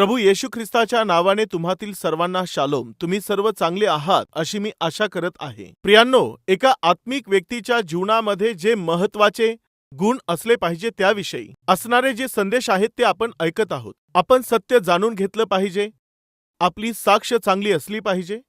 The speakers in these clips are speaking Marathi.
प्रभू येशू ख्रिस्ताच्या नावाने तुम्हातील सर्वांना शालोम. तुम्ही सर्व चांगले आहात अशी मी आशा करत आहे. प्रियांनो, एका आत्मिक व्यक्तीच्या जीवनामध्ये जे महत्वाचे गुण असले पाहिजे त्याविषयी असणारे जे संदेश आहेत ते आपण ऐकत आहोत. आपण सत्य जाणून घेतलं पाहिजे, आपली साक्ष चांगली असली पाहिजे,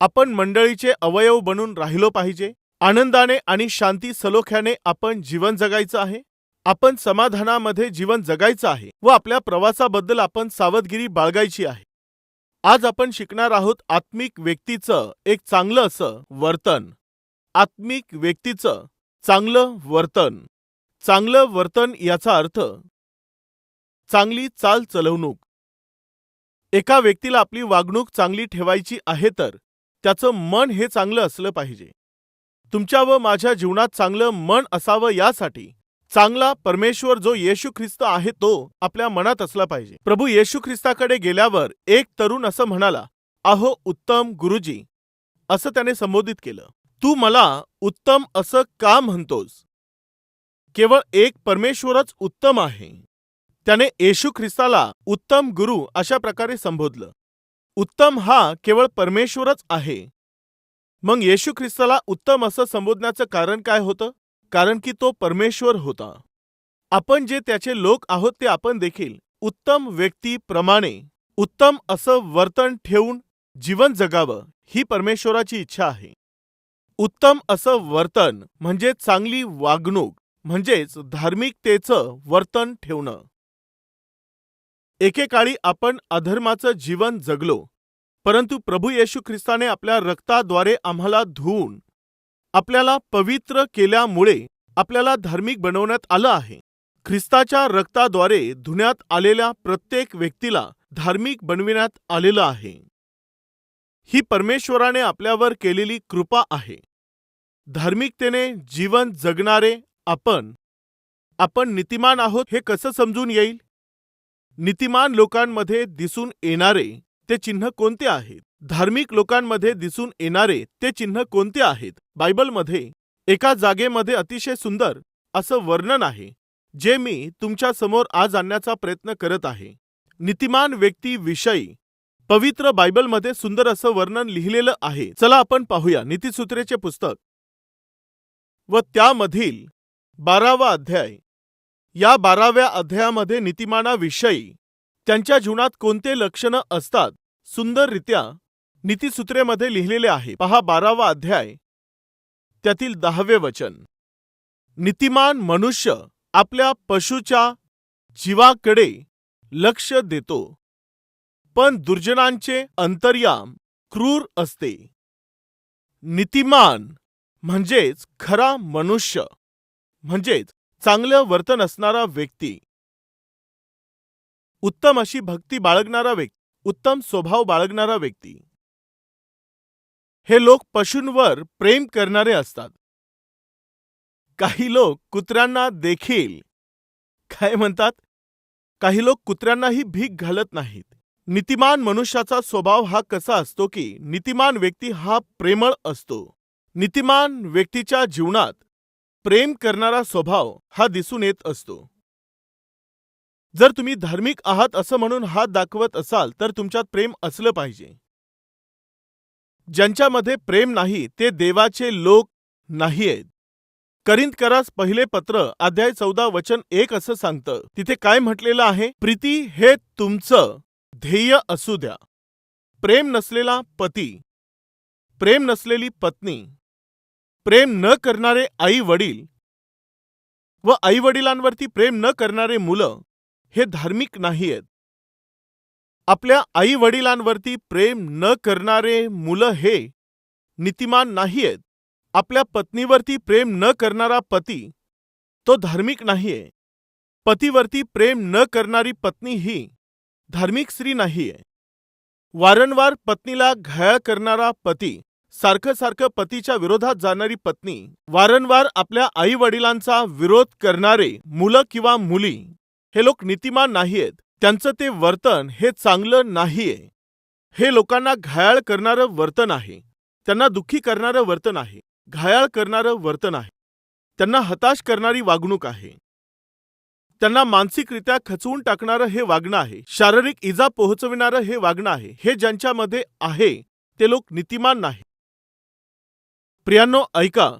आपण मंडळीचे अवयव बनून राहिलो पाहिजे, आनंदाने आणि शांती सलोख्याने आपण जीवन जगायचं आहे, आपण समाधानामध्ये जीवन जगायचं आहे व आपल्या प्रवासाबद्दल आपण सावधगिरी बाळगायची आहे. आज आपण शिकणार आहोत आत्मिक व्यक्तीचं एक चांगलं असं वर्तन. आत्मिक व्यक्तीचं चांगलं वर्तन. चांगलं वर्तन याचा अर्थ चांगली चाल चलवणूक. एका व्यक्तीला आपली वागणूक चांगली ठेवायची आहे तर त्याचं मन हे चांगलं असलं पाहिजे. तुमच्या व माझ्या जीवनात चांगलं मन असावं यासाठी चांगला परमेश्वर जो येशू ख्रिस्त आहे तो आपल्या मनात असला पाहिजे. प्रभू येशू ख्रिस्ताकडे गेल्यावर एक तरुण असं म्हणाला, अहो उत्तम गुरुजी, असं त्याने संबोधित केलं. तू मला उत्तम असं का म्हणतोस? केवळ एक परमेश्वरच उत्तम आहे. त्याने येशू ख्रिस्ताला उत्तम गुरु अशा प्रकारे संबोधलं. उत्तम हा केवळ परमेश्वरच आहे. मग येशू ख्रिस्ताला उत्तम असं संबोधण्याचं कारण काय होतं? कारण की तो परमेश्वर होता. आपण जे त्याचे लोक आहोत ते आपण देखील उत्तम व्यक्तीप्रमाणे उत्तम असं वर्तन ठेवून जीवन जगावं ही परमेश्वराची इच्छा आहे. उत्तम असं वर्तन म्हणजे चांगली वागणूक, म्हणजेच धार्मिकतेचं वर्तन ठेवणं. एकेकाळी आपण अधर्माचं जीवन जगलो, परंतु प्रभू येशू ख्रिस्ताने आपल्या रक्ताद्वारे आम्हाला धुवून आपल्याला पवित्र केल्यामुळे आपल्याला धार्मिक बनवण्यात आलं आहे. ख्रिस्ताच्या रक्ताद्वारे धुण्यात आलेल्या प्रत्येक व्यक्तीला धार्मिक बनविण्यात आलेलं आहे. ही परमेश्वराने आपल्यावर केलेली कृपा आहे. धार्मिकतेने जीवन जगणारे आपण नीतिमान आहोत हे कसं समजून येईल? नीतिमान लोकांमध्ये दिसून येणारे ते चिन्ह कोणते आहेत? धार्मिक लोकांमध्ये दिसून येणारे ते चिन्ह कोणते आहेत? बायबलमध्ये एका जागेमध्ये अतिशय सुंदर असं वर्णन आहे जे मी तुमच्या समोर आज आणण्याचा प्रयत्न करत आहे. नीतिमान व्यक्तीविषयी पवित्र बायबलमध्ये सुंदर असं वर्णन लिहिलेलं आहे. चला आपण पाहूया. नीतिसूत्रेचे पुस्तक व त्यामधील 12वा अध्याय. या 12व्या अध्यायामध्ये नीतिमानाविषयी त्यांच्या जीवनात कोणते लक्षणं असतात सुंदररित्या नीतिसूत्रेमध्ये लिहिलेले आहे. पहा 12वा अध्याय त्यातील 10वे वचन. नीतिमान मनुष्य आपल्या पशुच्या जीवाकडे लक्ष देतो, पण दुर्जनांचे अंतर्याम क्रूर असते. नीतिमान म्हणजेच खरा मनुष्य, म्हणजेच चांगलं वर्तन असणारा व्यक्ती, उत्तम अशी भक्ती बाळगणारा व्यक्ती, उत्तम स्वभाव बाळगणारा व्यक्ती. हे लोक पशूंवर प्रेम करणारे असतात. काही लोक कुत्र्यांना देखील काय म्हणतात? काही लोक कुत्र्यांनाही भीक घालत नाहीत. नीतिमान मनुष्याचा स्वभाव हा कसा असतो की नीतिमान व्यक्ती हा प्रेमळ असतो. नीतिमान व्यक्तीच्या जीवनात प्रेम करणारा स्वभाव हा दिसून येत असतो. जर तुम्ही धार्मिक आहात असं म्हणून हात दाखवत असाल तर तुमच्यात प्रेम असलं पाहिजे. ज्यांच्यामध्ये प्रेम नाही ते देवाचे लोक नाहीयेत. करिंथकरास पहिले पत्र अध्याय 14 वचन 1 असं सांगतं. तिथे काय म्हटलेलं आहे? प्रीती हे तुमचं ध्येय असू द्या. प्रेम नसलेला पती, प्रेम नसलेली पत्नी, प्रेम न करणारे आई वडील व आई वडिलांवरती प्रेम न करणारे मुलं हे धार्मिक नाहीयेत. आपल्या आई वडिलांवरती प्रेम न करणारे मुलं हे नीतिमान नाहीयेत. आपल्या पत्नीवरती प्रेम न करणारा पती तो धार्मिक नाहीये. पतीवरती प्रेम न करणारी पत्नी ही धार्मिक स्त्री नाहीये. वारंवार पत्नीला घायाळ करणारा पती, सारखं पतीच्या विरोधात जाणारी पत्नी, वारंवार आपल्या आई वडिलांचा विरोध करणारे मुलं किंवा मुली हे लोक नीतिमान नाहीयेत. त्यांचं ते वर्तन हे चांगलं नाहीये. हे लोकांना घायाळ करणारं वर्तन आहे. त्यांना दुःखी करणारं वर्तन आहे. घायाळ करणारं वर्तन आहे. त्यांना हताश करणारी वागणूक आहे. त्यांना मानसिकरित्या खचवून टाकणारं हे वागणं आहे, शारीरिक इजा पोहोचविणारं हे वागणं आहे, हे ज्यांच्यामध्ये आहे ते लोक नीतिमान नाही. प्रियांनो ऐका,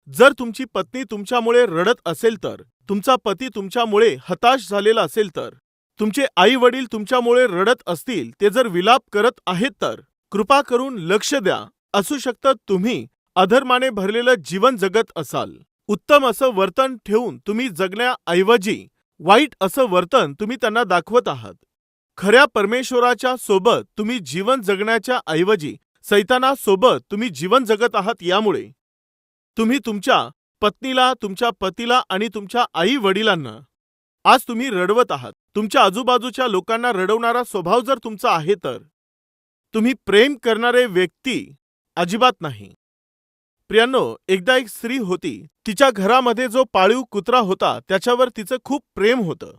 जर तुमची पत्नी तुमच्यामुळे रडत असेल तर, तुमचा पती तुमच्यामुळे हताश झालेला असेल तर, तुमचे आई वडील तुमच्यामुळे रडत असतील, ते जर विलाप करत आहेत तर कृपा करून लक्ष द्या. असू शकतं तुम्ही अधर्माने भरलेलं जीवन जगत असाल. उत्तम असं वर्तन ठेवून तुम्ही जगण्याऐवजी वाईट असं वर्तन तुम्ही त्यांना दाखवत आहात. खऱ्या परमेश्वराच्या सोबत तुम्ही जीवन जगण्याच्या ऐवजी सैतानासोबत तुम्ही जीवन जगत आहात. यामुळे तुम्ही तुमच्या पत्नीला, तुमच्या पतीला आणि तुमच्या आई वडिलांना आज तुम्ही रडवत आहात. तुमच्या आजूबाजूच्या लोकांना रडवणारा स्वभाव जर तुमचा आहे तर तुम्ही प्रेम करणारे व्यक्ती अजिबात नाही. प्रियांनो, एकदा एक स्त्री होती. तिच्या घरामध्ये जो पाळीव कुत्रा होता त्याच्यावर तिचं खूप प्रेम होतं.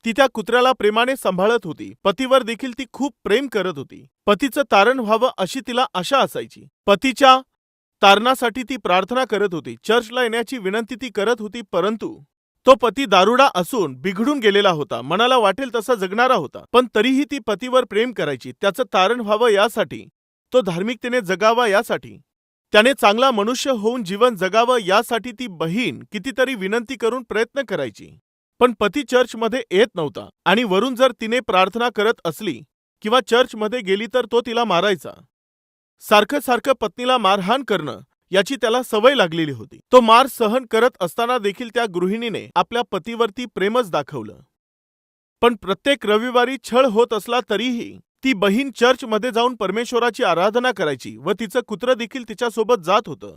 ती त्या कुत्र्याला प्रेमाने सांभाळत होती. पतीवर देखील ती खूप प्रेम करत होती. पतीचं तारण व्हावं अशी तिला आशा असायची. पतीच्या तारणासाठी ती प्रार्थना करत होती. चर्चला येण्याची विनंती ती करत होती, परंतु तो पती दारुडा असून बिघडून गेलेला होता. मनाला वाटेल तसा जगणारा होता, पण तरीही ती पतीवर प्रेम करायची. त्याचं तारण व्हावं यासाठी, तो धार्मिकतेने जगावा यासाठी, त्याने चांगला मनुष्य होऊन जीवन जगावं यासाठी ती बहीण कितीतरी विनंती करून प्रयत्न करायची. पण पती चर्चमध्ये येत नव्हता आणि वरून जर तिने प्रार्थना करत असली किंवा चर्चमध्ये गेली तर तो तिला मारायचा. सारखं सारखं पत्नीला मारहाण करणं याची त्याला सवय लागलेली होती. तो मार सहन करत असताना देखील त्या गृहिणीने आपल्या पतीवरती प्रेमच दाखवलं. पण प्रत्येक रविवारी छळ होत असला तरीही ती बहीण चर्चमध्ये जाऊन परमेश्वराची आराधना करायची व तिचं कुत्रं देखील तिच्यासोबत जात होतं.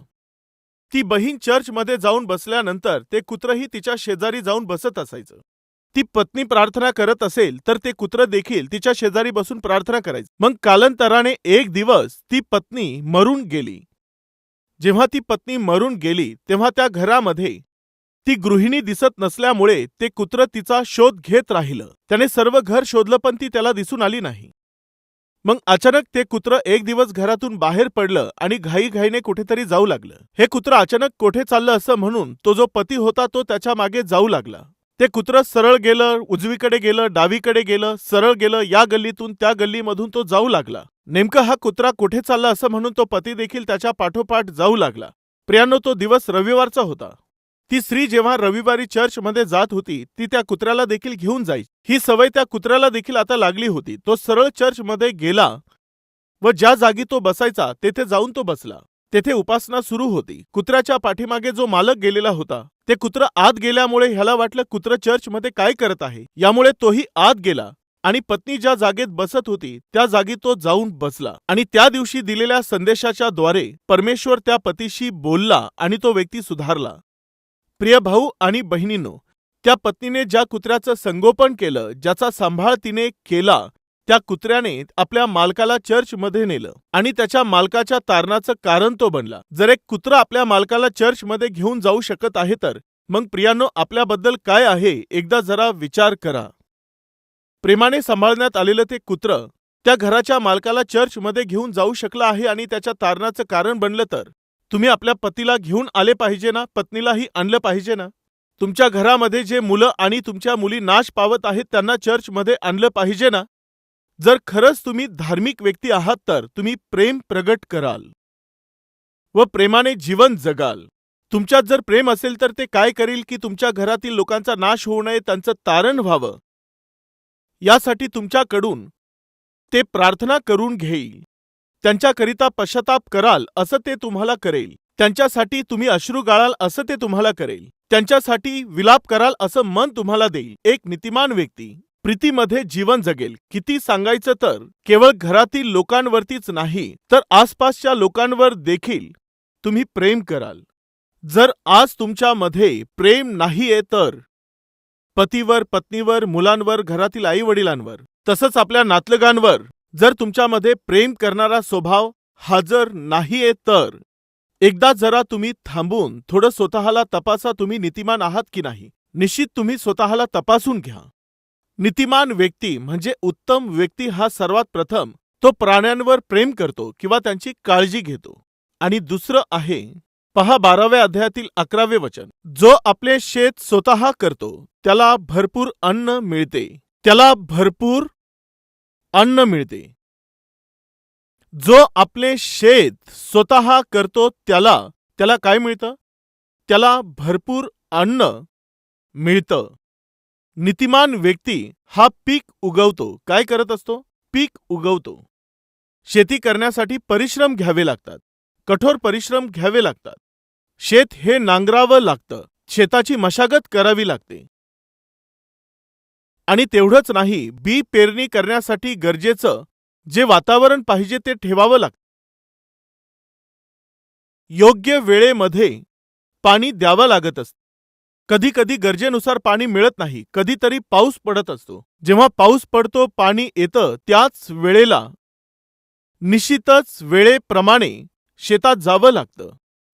ती बहीण चर्चमध्ये जाऊन बसल्यानंतर ते कुत्रंही तिच्या शेजारी जाऊन बसत असायचं. ती पत्नी प्रार्थना करत असेल तर ते कुत्रं देखील तिच्या शेजारी बसून प्रार्थना करायचं. मग कालांतराने एक दिवस ती पत्नी मरून गेली. जेव्हा ती पत्नी मरून गेली तेव्हा त्या घरामध्ये ती गृहिणी दिसत नसल्यामुळे ते कुत्रं तिचा शोध घेत राहिलं. त्याने सर्व घर शोधलं पण ती त्याला दिसून आली नाही. मग अचानक ते कुत्रं एक दिवस घरातून बाहेर पडलं आणि घाईघाईने कुठेतरी जाऊ लागलं. हे कुत्रं अचानक कोठे चाललं असं म्हणून तो जो पती होता तो त्याच्या मागे जाऊ लागला. ते कुत्रं सरळ गेलं, उजवीकडे गेलं, डावीकडे गेलं, सरळ गेलं, या गल्लीतून त्या गल्लीमधून तो जाऊ लागला. नेमकं हा कुत्रा कुठे चालला असं म्हणून तो पती देखील त्याच्या पाठोपाठ जाऊ लागला. प्रियांनो, तो दिवस रविवारचा होता. ती स्त्री जेव्हा रविवारी चर्चमध्ये जात होती ती त्या कुत्र्याला देखील घेऊन जायची. ही सवय त्या कुत्र्याला देखील आता लागली होती. तो सरळ चर्चमध्ये गेला व ज्या जागी तो बसायचा तेथे जाऊन तो बसला. तेथे उपासना सुरू होती. कुत्र्याच्या पाठीमागे जो मालक गेलेला होता ते कुत्रं आत गेल्यामुळे ह्याला वाटलं कुत्रं चर्चमध्ये काय करत आहे, यामुळे तोही आत गेला आणि पत्नी ज्या जागेत बसत होती त्या जागी तो जाऊन बसला. आणि त्या दिवशी दिलेल्या संदेशाच्या द्वारे परमेश्वर त्या पतीशी बोलला आणि तो व्यक्ती सुधारला. प्रिय भाऊ आणि बहिणींनो, त्या पत्नीने ज्या कुत्र्याचं संगोपन केलं, ज्याचा सांभाळ तिने केला, त्या कुत्र्याने आपल्या मालकाला चर्चमध्ये नेलं आणि त्याच्या मालकाच्या तारणाचं कारण तो बनला. जर एक कुत्रं आपल्या मालकाला चर्चमध्ये घेऊन जाऊ शकत आहे तर मग प्रियांनो, आपल्याबद्दल काय आहे एकदा जरा विचार करा. प्रेमाने सांभाळण्यात आलेलं ते कुत्रं त्या घराच्या मालकाला चर्चमध्ये घेऊन जाऊ शकलं आहे आणि त्याच्या तारणाचं कारण बनलं तर तुम्ही आपल्या पतीला घेऊन आले पाहिजे ना, पत्नीलाही आणलं पाहिजे ना. तुमच्या घरामध्ये जे मुलं आणि तुमच्या मुली नाश पावत आहेत त्यांना चर्चमध्ये आणलं पाहिजे ना. जर खरंच तुम्ही धार्मिक व्यक्ती आहात तर तुम्ही प्रेम प्रगट कराल व प्रेमाने जीवन जगाल. तुमच्यात जर प्रेम असेल तर ते काय करेल की तुमच्या घरातील लोकांचा नाश होऊ नये, त्यांचं तारण व्हावं यासाठी तुमच्याकडून ते प्रार्थना करून घेईल. त्यांच्याकरिता पश्चाताप कराल असं ते तुम्हाला करेल. त्यांच्यासाठी तुम्ही अश्रू गाळाल असं ते तुम्हाला करेल. त्यांच्यासाठी विलाप कराल असं मन तुम्हाला देईल. एक नीतिमान व्यक्ती प्रीतीमध्ये जीवन जगेल. किती सांगायचं तर केवळ घरातील लोकांवरतीच नाही तर आसपासच्या लोकांवर देखील तुम्ही प्रेम कराल. जर आज तुमच्यामध्ये प्रेम नाहीये तर पतीवर, पत्नीवर, मुलांवर, घरातील आई वडिलांवर, तसंच आपल्या नातलगांवर जर तुमच्यामध्ये प्रेम करणारा स्वभाव हजर नाहीये तर एकदा जरा तुम्ही थांबून थोडं स्वतःला तपासा, तुम्ही नीतिमान आहात की नाही. निश्चित तुम्ही स्वतःला तपासून घ्या. नीतिमान व्यक्ती म्हणजे उत्तम व्यक्ती हा सर्वात प्रथम तो प्राण्यांवर प्रेम करतो किंवा त्यांची काळजी घेतो. आणि दुसरं आहे पहा 12व्या अध्यायातील 11वे वचन. जो आपले शेत स्वतः करतो त्याला भरपूर अन्न मिळते. त्याला भरपूर अन्न मिळते. जो आपले शेत स्वतः करतो त्याला काय मिळतं? त्याला भरपूर अन्न मिळतं. नीतिमान व्यक्ती हा पीक उगवतो. काय करत असतो? पीक उगवतो. शेती करण्यासाठी परिश्रम घ्यावे लागतात. कठोर परिश्रम घ्यावे लागतात. शेत हे नांगरावं लागतं. शेताची मशागत करावी लागते. आणि तेवढंच नाही, बी पेरणी करण्यासाठी गरजेचं जे वातावरण पाहिजे ते ठेवावं लागतं. योग्य वेळेमध्ये पाणी द्यावं लागत असतं. कधी कधी गरजेनुसार पाणी मिळत नाही. कधीतरी पाऊस पडत असतो. जेव्हा पाऊस पडतो, पाणी येतं, त्याच वेळेला निश्चितच वेळेप्रमाणे शेतात जावं लागतं.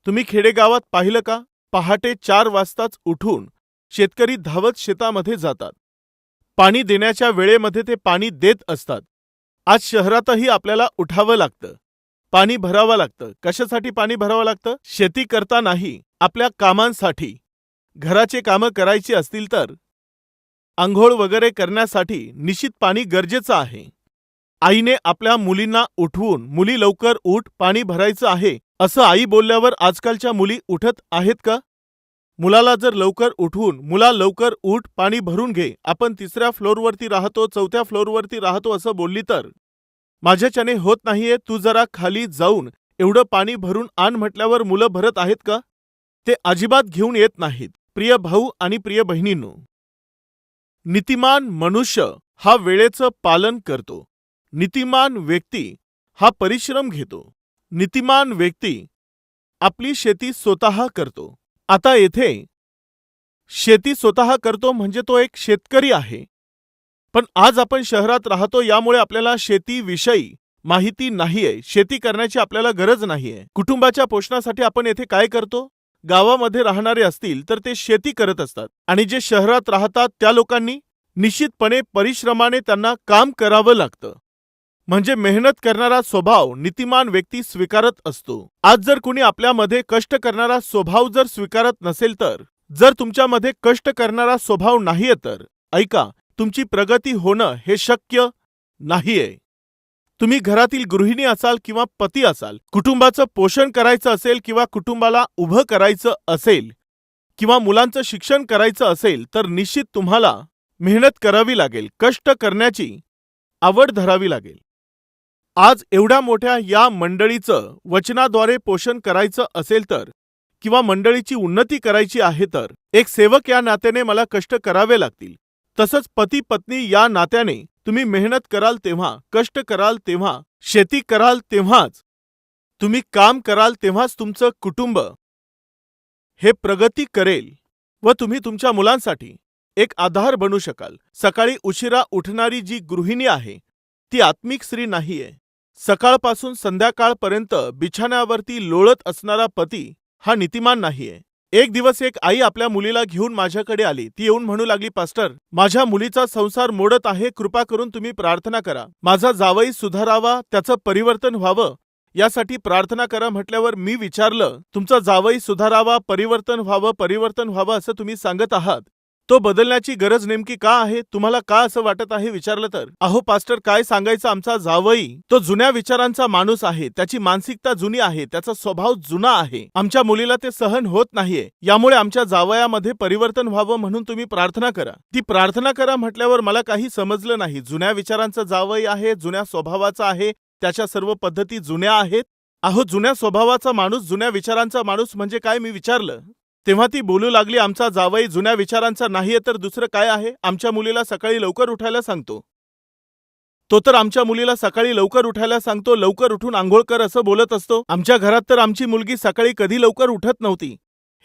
तुम्ही खेडेगावात पाहिलं का? पहाटे 4 वाजताच उठून शेतकरी धावत शेतामध्ये जातात. पाणी देण्याच्या वेळेमध्ये ते पाणी देत असतात. आज शहरातही आपल्याला उठावं लागतं. पाणी भरावं लागतं. कशासाठी पाणी भरावं लागतं? शेती करता नाही, आपल्या कामांसाठी. घराचे कामं करायची असतील तर आंघोळ वगैरे करण्यासाठी निश्चित पाणी गरजेचं आहे. आईने आपल्या मुलींना उठवून, मुली लवकर उठ, पाणी भरायचं आहे, असं आई बोलल्यावर आजकालच्या मुली उठत आहेत का? मुलाला जर लवकर उठवून, मुला लवकर उठ, पाणी भरून घे, आपण 3ऱ्या फ्लोअरवरती राहतो, 4थ्या फ्लोअरवरती राहतो असं बोलली तर माझ्याच्याने होत नाहीये, तू जरा खाली जाऊन एवढं पाणी भरून आण म्हटल्यावर मुलं भरत आहेत का? ते अजिबात घेऊन येत नाहीत. प्रिय भाऊ आणि प्रिय बहिणींनो, नीतिमान मनुष्य हा वेळेचं पालन करतो. नीतिमान व्यक्ती हा परिश्रम घेतो. नीतिमान व्यक्ती आपली शेती स्वतः करतो. आता येथे शेती स्वतः करतो म्हणजे तो एक शेतकरी आहे. पण आज आपण शहरात राहतो, यामुळे आपल्याला शेतीविषयी माहिती नाहीये. शेती करण्याची आपल्याला गरज नाहीये. कुटुंबाच्या पोषणासाठी आपण येथे काय करतो? गावामध्ये राहणारे असतील तर ते शेती करत असतात. आणि जे शहरात राहतात त्या लोकांनी निश्चितपणे परिश्रमाने त्यांना काम करावं लागतं. म्हणजे मेहनत करणारा स्वभाव नीतिमान व्यक्ती स्वीकारत असतो. आज जर कुणी आपल्यामध्ये कष्ट करणारा स्वभाव जर स्वीकारत नसेल तर, जर तुमच्यामध्ये कष्ट करणारा स्वभाव नाहीये तर ऐका, तुमची प्रगती होणं हे शक्य नाहीये. तुम्ही घरातील गृहिणी असाल किंवा पती असाल, कुटुंबाचं पोषण करायचं असेल किंवा कुटुंबाला उभं करायचं असेल किंवा मुलांचं शिक्षण करायचं असेल तर निश्चित तुम्हाला मेहनत करावी लागेल. कष्ट करण्याची आवड धरावी लागेल. आज एवढ्या मोठ्या या मंडळीचं वचनाद्वारे पोषण करायचं असेल तर किंवा मंडळीची उन्नती करायची आहे तर एक सेवक या नात्याने मला कष्ट करावे लागतील. तसंच पती पत्नी या नात्याने तुम्ही मेहनत कराल तेव्हा, कष्ट कराल तेव्हा, शेती कराल तेव्हाच, तुम्ही काम कराल तेव्हाच तुमचं कुटुंब हे प्रगती करेल व तुम्ही तुमच्या मुलांसाठी एक आधार बनू शकाल. सकाळी उशिरा उठणारी जी गृहिणी आहे ती आत्मिक स्त्री नाहीये. सकाळपासून संध्याकाळपर्यंत बिछाण्यावरती लोळत असणारा पती हा नीतिमान नाहीये. एक दिवस एक आई आपल्या मुलीला घेऊन माझ्याकडे आली. ती येऊन म्हणू लागली, पास्टर, माझ्या मुलीचा संसार मोडत आहे, कृपा करून तुम्ही प्रार्थना करा. माझा जावई सुधारावा, त्याचं परिवर्तन व्हावं, यासाठी प्रार्थना करा. म्हटल्यावर मी विचारलं, तुमचा जावई सुधारावा, परिवर्तन व्हावं असं तुम्ही सांगत आहात, तो बदलण्याची गरज नेमकी का आहे? तुम्हाला का असं वाटत आहे? विचारलं तर, अहो पास्टर, काय सांगायचं, आमचा जावई तो जुन्या विचारांचा माणूस आहे, त्याची मानसिकता जुनी आहे, त्याचा स्वभाव जुना आहे, आमच्या मुलीला ते सहन होत नाहीये, यामुळे आमच्या जावयामध्ये परिवर्तन व्हावं म्हणून तुम्ही प्रार्थना करा. ती प्रार्थना करा म्हटल्यावर मला काही समजलं नाही. जुन्या विचारांचा जावई आहे, जुन्या स्वभावाचा आहे, त्याच्या सर्व पद्धती जुन्या आहेत. अहो, जुन्या स्वभावाचा माणूस, जुन्या विचारांचा माणूस म्हणजे काय? मी विचारलं. तेव्हा ती बोलू लागली, आमचा जावई जुन्या विचारांचा नाहीये तर दुसरं काय आहे? आमच्या मुलीला सकाळी लवकर उठायला सांगतो. तो तर आमच्या मुलीला सकाळी लवकर उठायला सांगतो, लवकर उठून आंघोळ कर असं बोलत असतो. आमच्या घरात तर आमची मुलगी सकाळी कधी लवकर उठत नव्हती.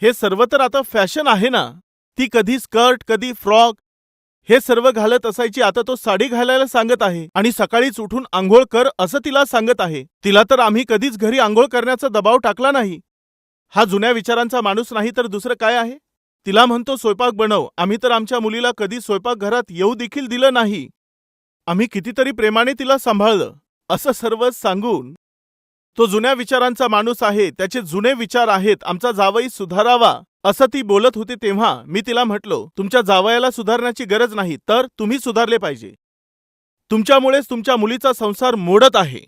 हे सर्व तर आता फॅशन आहे ना. ती कधी स्कर्ट, कधी फ्रॉक, हे सर्व घालत असायची. आता तो साडी घालायला सांगत आहे आणि सकाळीच उठून आंघोळ कर असं तिला सांगत आहे. तिला तर आम्ही कधीच घरी आंघोळ करण्याचा दबाव टाकला नाही. हा जुन्या विचारांचा माणूस नाही तर दुसरं काय आहे? तिला म्हणतो स्वयंपाक बनव. आम्ही तर आमच्या मुलीला कधी स्वयंपाकघरात येऊ देखील दिलं नाही. आम्ही कितीतरी प्रेमाने तिला सांभाळलं. असं सर्व सांगून तो जुन्या विचारांचा माणूस आहे, त्याचे जुने विचार आहेत, आमचा जावई सुधारावा असं ती बोलत होती. तेव्हा मी तिला म्हटलो, तुमच्या जावयाला सुधारण्याची गरज नाही, तर तुम्ही सुधारले पाहिजे. तुमच्यामुळेच तुमच्या मुलीचा संसार मोडत आहे.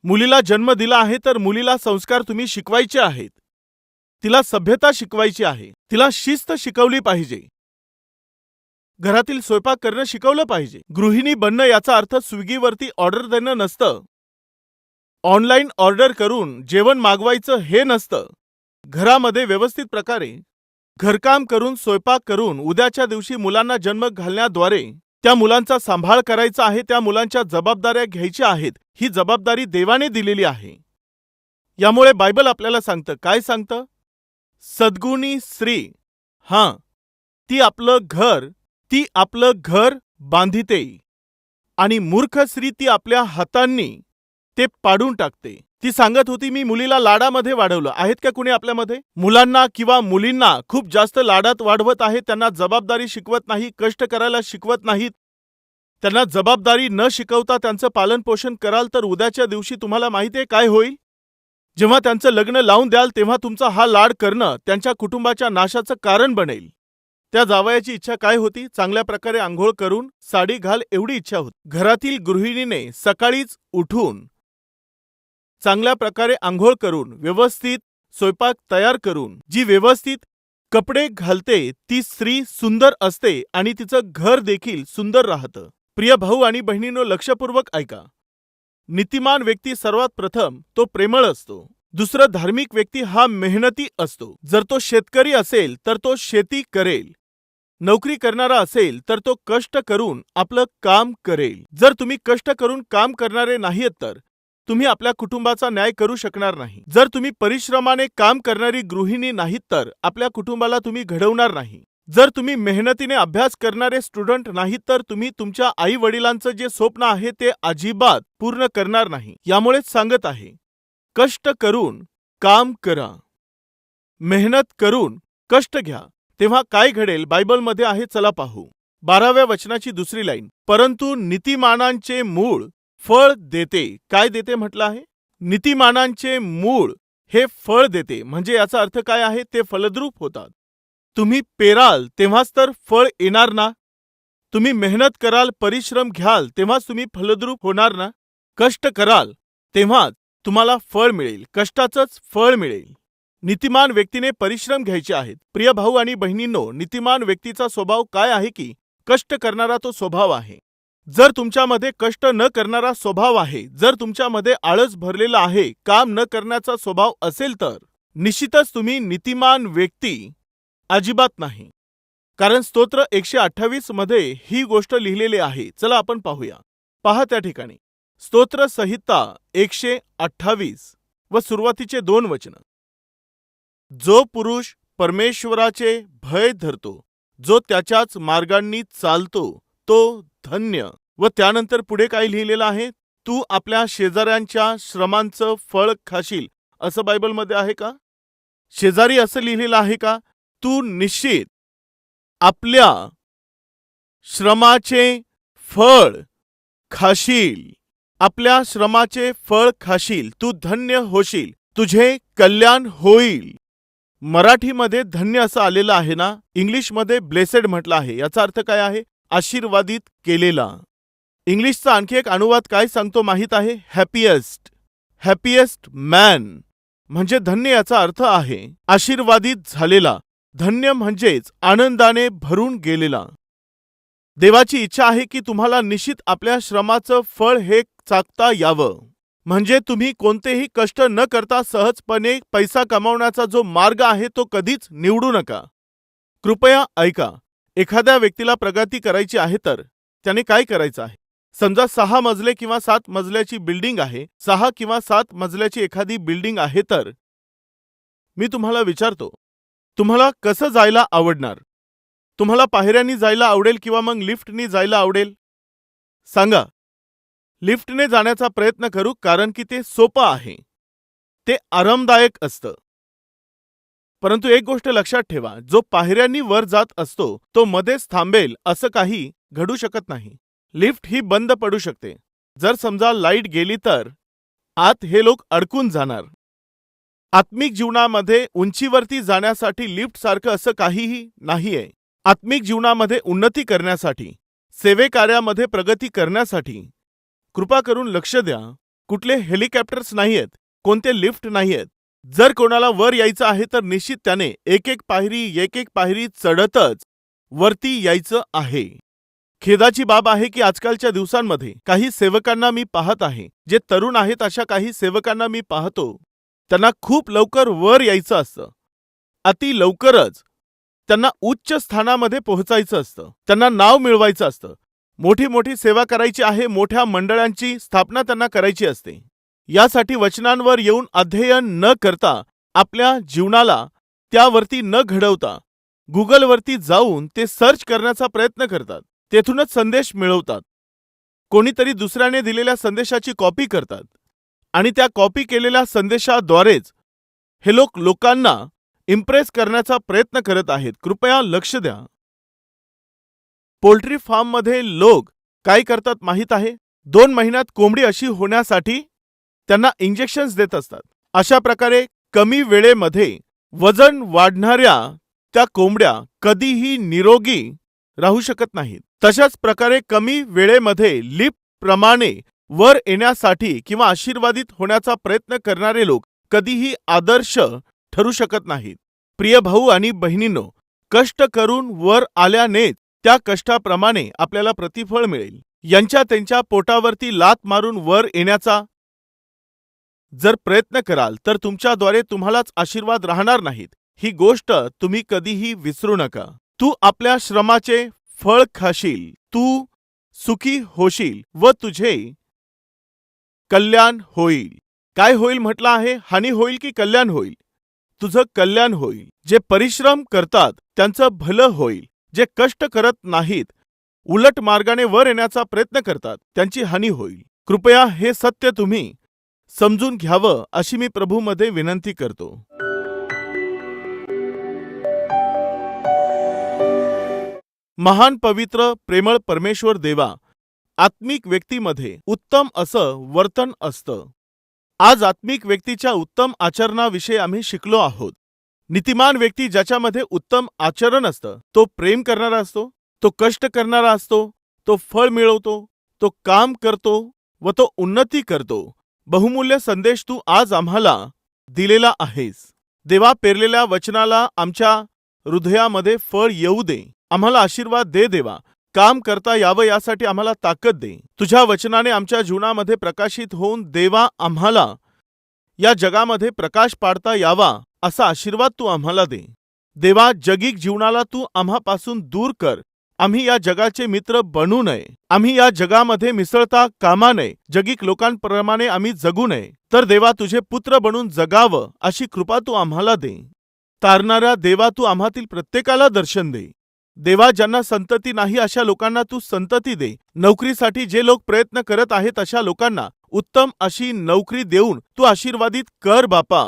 मुलीला जन्म दिला आहे तर मुलीला संस्कार तुम्ही शिकवायचे आहेत. तिला सभ्यता शिकवायची आहे, तिला शिस्त शिकवली पाहिजे, घरातील स्वयंपाक करणं शिकवलं पाहिजे. गृहिणी बनणं याचा अर्थ स्विगीवरती ऑर्डर देणं नसतं, ऑनलाईन ऑर्डर करून जेवण मागवायचं हे नसतं. घरामध्ये व्यवस्थित प्रकारे घरकाम करून, स्वयंपाक करून, उद्याच्या दिवशी मुलांना जन्म घालण्याद्वारे त्या मुलांचा सांभाळ करायचा आहे, त्या मुलांच्या जबाबदाऱ्या घ्यायच्या आहेत. ही जबाबदारी देवाने दिलेली आहे. यामुळे बायबल आपल्याला सांगतं, काय सांगतं? सद्गुणी स्त्री ती आपलं घर बांधिते आणि मूर्ख स्त्री ती आपल्या हातांनी ते पाडून टाकते. ती सांगत होती, मी मुलीला लाडामध्ये वाढवलं. आहेत का कुणी आपल्यामध्ये? मुलांना किंवा मुलींना खूप जास्त लाडात वाढवत आहे, त्यांना जबाबदारी शिकवत नाही, कष्ट करायला शिकवत नाहीत. त्यांना जबाबदारी न शिकवता त्यांचं पालन पोषण कराल तर उद्याच्या दिवशी तुम्हाला माहिती आहे काय होईल? जेव्हा त्यांचं लग्न लावून द्याल तेव्हा तुमचा हा लाड करणं त्यांच्या कुटुंबाच्या नाशाचं कारण बनेल. त्या जावयाची इच्छा काय होती? चांगल्या प्रकारे आंघोळ करून साडी घाल एवढी इच्छा होती. घरातील गृहिणीने सकाळीच उठून चांगल्या प्रकारे आंघोळ करून व्यवस्थित स्वयंपाक तयार करून जी व्यवस्थित कपडे घालते ती स्त्री सुंदर असते आणि तिचं घर देखील सुंदर राहतं. प्रिय भाऊ आणि बहिणींनो, लक्षपूर्वक ऐका. नीतिमान व्यक्ती सर्वात प्रथम तो प्रेमळ असतो. दुसरं, धार्मिक व्यक्ती हा मेहनती असतो. जर तो शेतकरी असेल तर तो शेती करेल, नोकरी करणारा असेल तर तो कष्ट करून आपलं काम करेल. जर तुम्ही कष्ट करून काम करणारे नाहीत तर तुम्ही आपल्या कुटुंबाचा न्याय करू शकणार नाही. जर तुम्ही परिश्रमाने काम करणारी गृहिणी नाहीत तर आपल्या कुटुंबाला तुम्ही घडवणार नाही. जर तुम्ही मेहनतीने अभ्यास करणारे स्टुडंट नाहीत तर तुम्ही तुमच्या आई वडिलांचं जे स्वप्न आहे ते अजिबात पूर्ण करणार नाही. यामुळेच सांगत आहे, कष्ट करून काम करा, मेहनत करून कष्ट घ्या. तेव्हा काय घडेल बायबलमध्ये आहे, चला पाहू. 12व्या वचनाची दुसरी लाईन, परंतु नीतिमानांचे मूळ फळ देते. काय देते म्हटलं आहे? नीतिमानांचे मूळ हे फळ देते. म्हणजे याचा अर्थ काय आहे? ते फलद्रूप होतात. तुम्ही पेराल तेव्हाच तर फळ येणार ना. तुम्ही मेहनत कराल, परिश्रम घ्याल तेव्हाच तुम्ही फलद्रूप होणार ना. कष्ट कराल तेव्हाच तुम्हाला फळ मिळेल, कष्टाचंच फळ मिळेल. नीतिमान व्यक्तीने परिश्रम घ्यायचे आहेत. प्रिय भाऊ आणि बहिणींनो, नीतिमान व्यक्तीचा स्वभाव काय आहे की कष्ट करणारा तो स्वभाव आहे. जर तुमच्यामध्ये कष्ट न करणारा स्वभाव आहे, जर तुमच्यामध्ये आळस भरलेला आहे, काम न करण्याचा स्वभाव असेल तर निश्चितच तुम्ही नीतिमान व्यक्ती अजिबात नाही. कारण स्तोत्र 128 मध्ये ही गोष्ट लिहिलेली आहे. चला आपण पाहूया. पहा त्या ठिकाणी स्तोत्र संहिता 128 व सुरुवातीचे 2 वचन. जो पुरुष परमेश्वराचे भय धरतो, जो त्याच्याच मार्गांनी चालतो तो धन्य. व त्यानंतर पुढे काय लिहिलेलं आहे? तू आपल्या शेजाऱ्यांच्या श्रमांचं फळ खाशील. असं बायबलमध्ये आहे का? शेजारी असं लिहिलेलं आहे का? तू निश्चित आपल्या श्रमाचे फळ खाशील, आपल्या श्रमाचे फळ खाशील, तू धन्य होशील, तुझे कल्याण होईल. मराठीमध्ये धन्य असं आलेलं आहे ना, इंग्लिशमध्ये ब्लेसेड म्हटलं आहे. याचा अर्थ काय आहे? आशीर्वादित केलेला. इंग्लिशचा आणखी एक अनुवाद काय सांगतो माहित आहे? हॅपीएस्ट मॅन म्हणजे धन्य. याचा अर्थ आहे आशीर्वादित झालेला. धन्य म्हणजेच आनंदाने भरून गेलेला. देवाची इच्छा आहे की तुम्हाला निश्चित आपल्या श्रमाचं फळ हे चाखता यावं. म्हणजे तुम्ही कोणतेही कष्ट न करता सहजपणे पैसा कमावण्याचा जो मार्ग आहे तो कधीच निवडू नका. कृपया ऐका. एखाद्या व्यक्तीला प्रगती करायची आहे तर त्याने काय करायचं आहे? समजा 6 मजले किंवा 7 मजल्याची बिल्डिंग आहे, 6 किंवा 7 मजल्याची एखादी बिल्डिंग आहे तर मी तुम्हाला विचारतो, तुम्हाला कसं जायला आवडणार? तुम्हाला पायऱ्यांनी जायला आवडेल किंवा मग लिफ्टनी जायला आवडेल? सांगा. लिफ्टने जाण्याचा प्रयत्न करू, कारण की ते सोपं आहे, ते आरामदायक असतं. परंतु एक गोष्ट लक्षात ठेवा, जो पायऱ्यांनी वर जात असतो तो मध्येच थांबेल असं काही घडू शकत नाही. लिफ्ट ही बंद पडू शकते. जर समजा लाईट गेली तर आत हे लोक अडकून जाणार. आत्मिक जीवनामध्ये उंचीवरती जाण्यासाठी लिफ्ट सारखं असं काहीही नाहीये. आत्मिक जीवनामध्ये उन्नती करण्यासाठी, सेवेकार्यामध्ये प्रगती करण्यासाठी कृपा करून लक्ष द्या. कुठले हेलिकॉप्टर्स नाहीयेत, कोणते लिफ्ट नाहीयेत. जर कोणाला वर यायचं आहे तर निश्चित त्याने एक एक पायरी चढतच वरती यायचं आहे. खेदाची बाब आहे की आजकालच्या दिवसांमध्ये काही सेवकांना मी पाहत आहे, जे तरुण आहेत अशा काही सेवकांना मी पाहतो, त्यांना खूप लवकर वर यायचं असतं. अति लवकरच त्यांना उच्च स्थानामध्ये पोहोचायचं असतं, त्यांना नाव मिळवायचं असतं, मोठी मोठी सेवा करायची आहे, मोठ्या मंडळांची स्थापना त्यांना करायची असते. यासाठी वचनांवर येऊन अध्ययन न करता, आपल्या जीवनाला त्यावरती न घडवता, गुगलवरती जाऊन ते सर्च करण्याचा प्रयत्न करतात, तेथूनच संदेश मिळवतात. कोणीतरी दुसऱ्याने दिलेल्या संदेशाची कॉपी करतात आणि त्या कॉपी केलेल्या संदेशाद्वारेच हे लोकांना इम्प्रेस करण्याचा प्रयत्न करत आहेत. कृपया लक्ष द्या. पोल्ट्री फार्ममध्ये लोक काय करतात माहीत आहे? 2 महिन्यात कोंबडी अशी होण्यासाठी त्यांना इंजेक्शन्स देत असतात. अशा प्रकारे कमी वेळेमध्ये वजन वाढणाऱ्या त्या कोंबड्या कधीही निरोगी राहू शकत नाहीत. तशाच प्रकारे कमी वेळेमध्ये लिफ्ट प्रमाणे वर येण्यासाठी किंवा आशीर्वादित होण्याचा प्रयत्न करणारे लोक कधीही आदर्श ठरू शकत नाहीत. प्रिय भाऊ आणि बहिणींनो, कष्ट करून वर आल्याने त्या कष्टाप्रमाणे आपल्याला प्रतिफळ मिळेल. यांच्या त्यांच्या पोटावरती लात मारून वर येण्याचा जर प्रयत्न कराल तर तुमच्याद्वारे तुम्हालाच आशीर्वाद राहणार नाहीत. ही गोष्ट तुम्ही कधीही विसरू नका. तू आपल्या श्रमाचे फळ खाशील, तू सुखी होशील व तुझे कल्याण होईल. काय होईल म्हटलं आहे? हानी होईल की कल्याण होईल? तुझं कल्याण होईल. जे परिश्रम करतात त्यांचं भलं होईल. जे कष्ट करत नाहीत, उलट मार्गाने वर येण्याचा प्रयत्न करतात, त्यांची हानी होईल. कृपया हे सत्य तुम्ही समजून घ्यावं अशी मी प्रभूमध्ये विनंती करतो. महान पवित्र प्रेमळ परमेश्वर देवा, आत्मिक व्यक्तीमध्ये उत्तम असं वर्तन असतं. आज आत्मिक व्यक्तीच्या उत्तम आचरणाविषयी आम्ही शिकलो आहोत. नीतिमान व्यक्ती ज्याच्यामध्ये उत्तम आचरण असतं, तो प्रेम करणारा असतो, तो कष्ट करणारा असतो, तो फळ मिळवतो, तो काम करतो व तो उन्नती करतो. बहुमूल्य संदेश तू आज आम्हाला दिलेला आहेस. देवा, पेरलेल्या वचनाला आमच्या हृदयामध्ये फळ येऊ दे. आम्हाला आशीर्वाद दे देवा. काम करता यावं यासाठी आम्हाला ताकद दे. तुझ्या वचनाने आमच्या जीवनामध्ये प्रकाशित होऊन देवा आम्हाला या जगामध्ये प्रकाश पाडता यावा असा आशीर्वाद तू आम्हाला दे. देवा, जगिक जीवनाला तू आम्हापासून दूर कर. आम्ही या जगाचे मित्र बनू नये. आम्ही या जगामध्ये मिसळता कामा नये. जगिक लोकांप्रमाणे आम्ही जगू नये. तर देवा, तुझे पुत्र बनून जगावं अशी कृपा तू आम्हाला दे. तारणाऱ्या देवा, तू आम्हातील प्रत्येकाला दर्शन दे. देवा, ज्यांना संतती नाही अशा लोकांना तू संतती दे. नोकरीसाठी जे लोक प्रयत्न करत आहेत अशा लोकांना उत्तम अशी नोकरी देऊन तू आशीर्वादित कर बापा.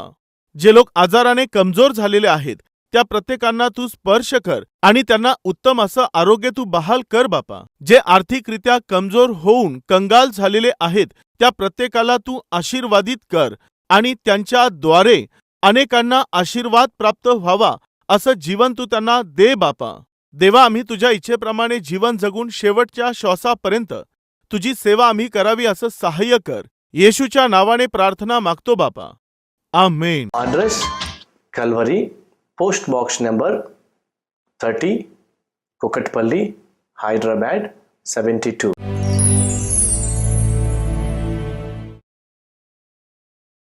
जे लोक आजाराने कमजोर झालेले आहेत त्या प्रत्येकांना तू स्पर्श कर आणि त्यांना उत्तम असं आरोग्य तू बहाल कर बापा. जे आर्थिकरित्या कमजोर होऊन कंगाल झालेले आहेत त्या प्रत्येकाला तू आशीर्वादित कर आणि त्यांच्याद्वारे अनेकांना आशीर्वाद प्राप्त व्हावा असं जीवन तू त्यांना दे बापा. देवा, आम्ही तुझ्या इच्छेप्रमाणे जीवन जगून शेवटच्या श्वासापर्यंत तुझी सेवा आम्ही करावी असं सहाय्य कर. येशूच्या नावाने प्रार्थना मागतो बापा. आमेन. Address Calvary, Post Box number 30, Kukatpalli, Hyderabad 72.